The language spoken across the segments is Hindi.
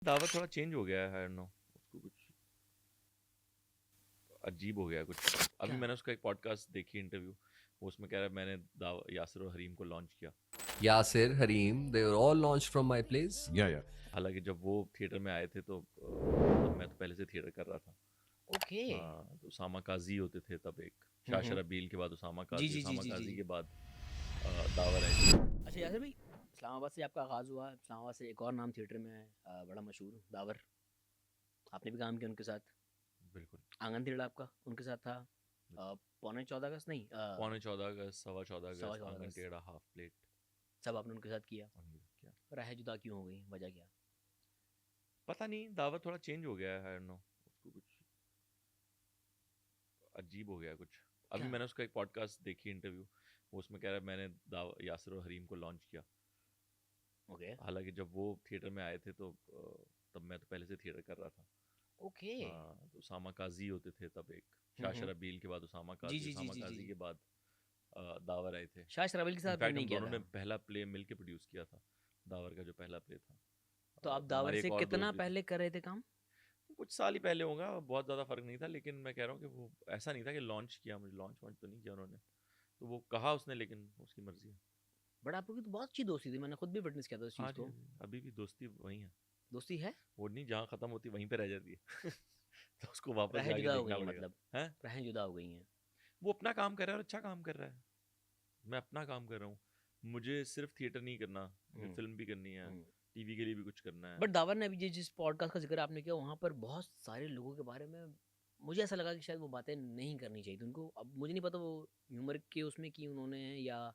दावा थोड़ा चेंज हो गया है, आई डोंट नो, उसको कुछ अजीब हो गया कुछ। अभी क्या? मैंने उसका एक पॉडकास्ट देखी, इंटरव्यू, वो उसमें कह रहा है मैंने यासिर और हरीम को लॉन्च किया। Yasir, Hareem, they were all launched from my place. Yeah. हालांकि जब वो थिएटर में आए थे तो तब मैं तो पहले से थिएटर कर रहा था। ओके। हाँ, तो उसामा काजी होते थे तब, एक हम्म। शाह शराबील के बाद उसामा जी काजी, जी जी उसामा जी काजी जी। के बाद दावर है। अच्छा यासिर भाई, इस्लामाबाद से आपका आगाज़ हुआ। इस्लामाबाद से एक और नाम थिएटर में है, बड़ा मशहूर, दावर। आपने भी काम किया उनके साथ। बिल्कुल। आंगन थिएटर आपका उनके साथ था। पौने 14 अगस्त नहीं, पौने 14 अगस्त, सवा 14 सवा अगस्त, 14 आंगन अगस्त, टेढ़ा, हाफ प्लेट, सब आपने उनके साथ किया। क्या राह जुदा क्यों हो गई, वजह क्या? पता नहीं, दावा थोड़ा चेंज हो गया है, आई डोंट नो, उसको कुछ अजीब हो गया कुछ। अभी क्या? मैंने उसका एक पॉडकास्ट देखी, इंटरव्यू, वो उसमें कह रहा है मैंने यासिर और हरीम को लॉन्च किया। ओके हालांकि जब वो थिएटर में आए थे तो तब मैं तो पहले से थिएटर कर रहा था। ओके। हाँ, तो उसामा काजी होते थे तब, एक शाह शराबील के बाद उसामा जी काजी, जी जी उसामा जी जी काजी जी। के बाद दावर आए थे। शाह शराबिल के साथ आपने इनफैक्ट नहीं हम किया दोनों ने था? पहला प्ले मिल के प्रोड्यूस किया था, दावर का जो पहला प्ले था। तो आप दावर हमारे एक से और दोस्त कितना भी थे, पहले कर रहे थे काम? कुछ साल ही पहले होगा, बहुत ज़्यादा फर्क नहीं था, लेकिन मैं कह रहा हूँ कि वो ऐसा नहीं था कि लॉन्च किया, मुझे लॉन्च वॉन्च तो नहीं किया उन्होंने, तो वो कहा उसने, लेकिन उसकी मर्जी है। बट आप लोग की तो बहुत अच्छी दोस्ती थी, मैंने खुद भी विटनेस किया था उस हाँ चीज़ जी, को। हाँ जी, अभी भी दोस्ती वही है। दोस्ती है। वो नहीं, जहाँ ख़त्म होती वहीं पे रह जाती है तो उसको वापस राहें जाके जुदा हो गई देखना हैं पड़ेगा। मतलब। हैं, राहें जुदा हो गई हैं। वो अपना काम कर रहा है और अच्छा काम कर रहा है, मैं अपना काम कर रहा हूँ। मुझे सिर्फ थिएटर नहीं करना, मुझे हम्म फिल्म भी करनी है, टीवी के लिए भी कुछ करना है। बट दावर ने अभी जिस पॉडकास्ट का जिक्र आपने किया, वहाँ पर बहुत सारे लोगों के बारे में मुझे ऐसा लगा कि शायद वो बातें नहीं करनी चाहिए थी उनको। अब मुझे नहीं पता वो ह्यूमर के उसमें की उन्होंने, या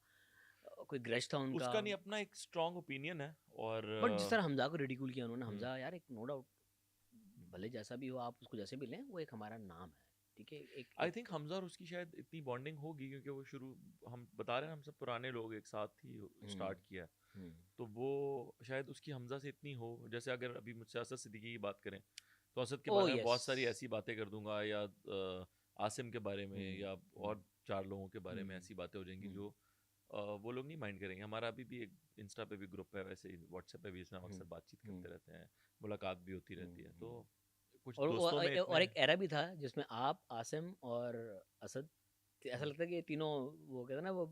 कोई ग्रज था उनका। उसका नहीं, अपना एक स्ट्रॉन्ग ओपिनियन है। और बट जिस तरह हमजा को रिडिकूल किया उन्होंने, हम्म, हमजा यार एक नो डाउट, भले जैसा भी हो आप उसको जैसे भी लें, वो एक हमारा नाम है, ठीक है। एक आई एक थिंक हमजा और उसकी शायद इतनी बॉन्डिंग होगी क्योंकि वो शुरू, हम बता रहे हैं, हम सब पुराने लोग एक साथ ही हम्म स्टार्ट किया है। हम्म तो वो शायद उसकी हमजा से इतनी हो, जैसे अगर अभी मुझसे असद सिद्दीकी की बात करें तो असद के ओ बारे में यस। बहुत सारी ऐसी बातें कर दूंगा, या आसिम के बारे में, हम्म या और चार लोगों के बारे में हम्म ऐसी बातें हो जाएंगी हम्म जो वो लोग नहीं माइंड करेंगे। हमारा अभी भी एक इंस्टा पे भी ग्रुप है, वैसे ही व्हाट्सएप पे भी, इसमें हम अक्सर बातचीत करते रहते हैं, मुलाकात भी होती रहती है। तो कुछ दोस्तों में और इतने, एक एरा भी था जिसमें आप, आसिम और असद, ऐसा लगता है कि ये तीनों, वो कहते हैं ना, वो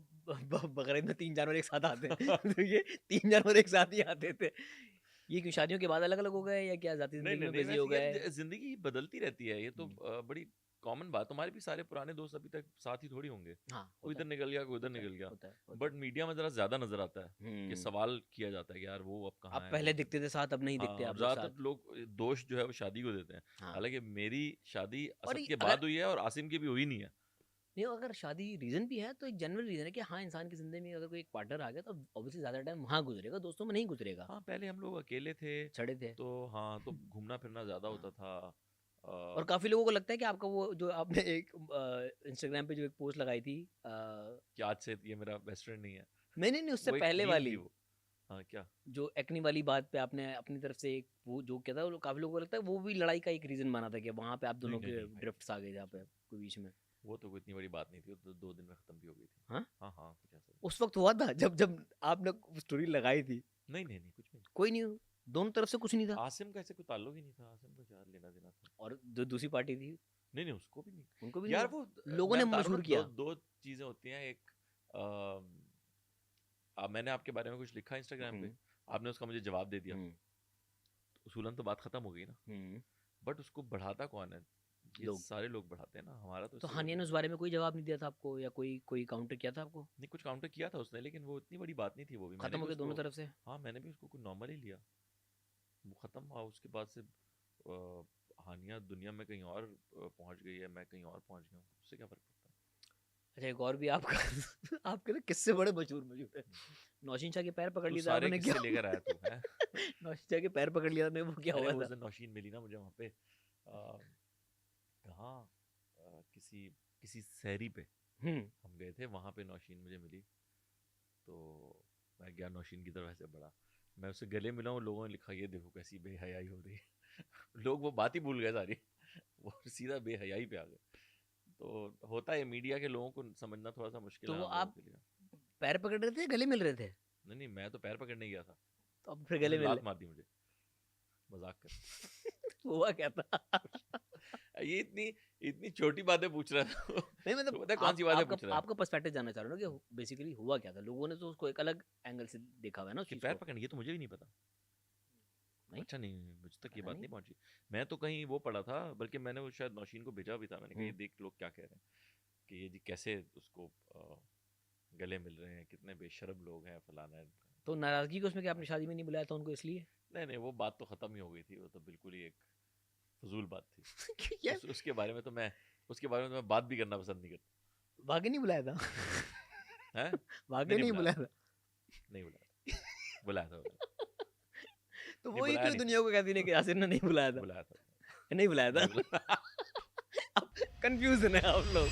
बकरीद में 3 जानवर एक साथ आते हैं तो ये 3 जानवर एक साथ ही आते थे। ये क्यों शादियों के बाद अलग अलग हो गए, या क्या जाती नहीं जिंदगी नहीं में नहीं, बिजी हो वैसे गए? यार जिंदगी बदलती रहती है, ये तो हम्म, बड़ी कॉमन बात। हमारे भी सारे पुराने दोस्त अभी तक साथ ही थोड़ी होंगे, हाँ कोई होता इधर है, निकल गया, कोई उधर होता है, निकल गया। होता है, होता बट है। मीडिया में जरा ज्यादा नजर आता है कि हम्म। सवाल किया जाता है कि यार वो अब कहाँ आप है, पहले वो दिखते थे साथ, अब नहीं हाँ, दिखते और आप लोग ज्यादातर साथ। लोग दोष जो है वो शादी को देते हैं। हाँ। हालांकि मेरी शादी और असद के अगर बाद हुई है और आसिम की भी हुई नहीं है। नहीं, अगर शादी रीजन भी है तो एक जनरल रीजन है कि हाँ, इंसान की जिंदगी में अगर कोई एक पार्टनर आ गया तो ऑब्वियसली ज्यादा टाइम वहाँ गुजरेगा, दोस्तों में नहीं गुजरेगा। हाँ, पहले हम लोग अकेले थे, छड़े थे। तो हाँ, तो घूमना फिरना ज्यादा हाँ। होता था। और काफी लोगों को लगता है कि आपका वो जो आपने एक इंस्टाग्राम पे जो एक पोस्ट लगाई थी, कि आज से ये मेरा बेस्ट फ्रेंड नहीं है, नहीं नहीं नहीं, उससे वो एक पहले मीम थी वाली, वो। हाँ, क्या? जो एक्नी वाली बात पे आपने अपनी तरफ से एक वो जो किया था, वो काफी लोगों को लगता है वो भी लड़ाई का एक रीजन माना था कि वहां पे आप नहीं दोनों नहीं के नहीं भाई, ड्रिफ्ट्स आ गए जहाँ पे कोई बीच में। वो तो कोई इतनी बड़ी बात नहीं थी, वो तो 2 दिन में खत्म भी हो गई थी। हाँ, हाँ हाँ, कुछ ऐसा। उस वक्त हुआ था जब जब आपने स्टोरी लगाई थी। नहीं नहीं नहीं, कुछ भी नहीं। कोई नहीं, दोनों तरफ से कुछ नहीं था। आसिम का ऐसे कोई ताल्लुक ही नहीं था, आसिम का क्या लेना देना था। और जो दूसरी पार्टी थी नहीं नहीं, उसको भी नहीं। उनको भी नहीं यार था। वो लोगों मैं ने बता रहा हूँ मशहूर ना, किया। दो चीजें होती हैं। एक मैंने आपके बारे में कुछ लिखा इंस्टाग्राम पे, हम्म आपने उसका मुझे जवाब दे दिया, हम्म उसूलन तो बात खत्म हो गई ना। हम्म। बट उसको बढ़ाता कौन है? ये लोग। सारे लोग बढ़ाते हैं ना, हमारा तो तो इससे कोई हानिया ने लेना उस देना बारे में कोई जवाब नहीं दिया था आपको, या कोई कोई काउंटर किया था आपको? नहीं। कुछ काउंटर किया था उसने, लेकिन वो इतनी बड़ी बात नहीं थी, वो भी मैंने खत्म हो भी गया दोनों उसको, तरफ से। हाँ मैंने भी उसको कुछ नॉर्मल ही लिया। वो ख़त्म हुआ, उसके बाद से हानिया दुनिया में कहीं और पहुंच गई है, मैं कहीं और पहुंच गया हूँ, उससे क्या फ़र्क पड़ता अच्छा, एक और भी आपका आपके ना किस्से बड़े मशहूर मशहूर है। नौशीन शाह के पैर पकड़ है? तू लिए थे सारे आपने, क्या? किस्से लेकर आया तू है नौशीन शाह के पैर पकड़ लिया था, वो क्या अरे हुआ वो उस था? दिन नौशीन मिली ना मुझे वहाँ पे, कहाँ, किसी किसी सहरी पे हम्म हम गए थे, वहाँ पे नौशीन मुझे मिली। तो मैं गया नौशीन की तरफ, ऐसे बड़ा, मैं उससे गले मिला हूँ, लोगों ने लिखा ये देखो कैसी बेहयाई हो रही है लोग वो बात ही भूल गए सारी वो सीधा बेहयाई पे आ गए। तो होता है, मीडिया के लोगों को समझना थोड़ा सा मुश्किल तो है वो हम लोगों आप के लिए। पैर पकड़ रहे थे, गले मिल रहे थे? नहीं नहीं, मैं तो पैर पकड़ने गया था, तो अब फिर उसने गले मिल लात रहे? मार दी मुझे, मजाक कर। हुआ क्या था? ये इतनी इतनी छोटी बातें पूछ रहा था। नहीं तो मतलब पता है कौन सी बातें पूछ रहा है? आपका पर्सपेक्टिव जानना चाह रहा हूँ ना कि बेसिकली हुआ क्या था। लोगों ने तो उसको एक अलग एंगल से देखा हुआ है ना उस कि चीज पैर को। पकड़ने, ये तो मुझे भी नहीं पता। नहीं? अच्छा नहीं, मुझ तक ये पता बात नहीं। नहीं पहुंची। मैं तो कहीं वो पढ़ा था, बल्कि मैंने वो शायद नौशीन को भेजा भी था। मैंने कहा ये देख लोग क्या कह रहे हैं कि ये जी कैसे उसको गले मिल रहे हैं, कितने बेशर्म लोग हैं, फलाना है। तो नाराजगी को उसमें कि आपने शादी में नहीं बुलाया था उनको इसलिए? नहीं नहीं, वो बात तो खत्म ही हो गई थी। वो तो बिल्कुल ही एक फजूल बात थी। क्या? उसके बारे में तो मैं बात भी करना पसंद नहीं करता। वाकई नहीं बुलाया था? हैं? वाकई नहीं बुलाया था? नहीं बुलाया, बुलाया था, तो नहीं, वही बुलाया क्यों नहीं दुनिया को कहती है कि यासिर ने नहीं बुलाया था? बुलाया था, नहीं बुलाया था? नहीं बुलाया। अब कंफ्यूजन है आप लोग।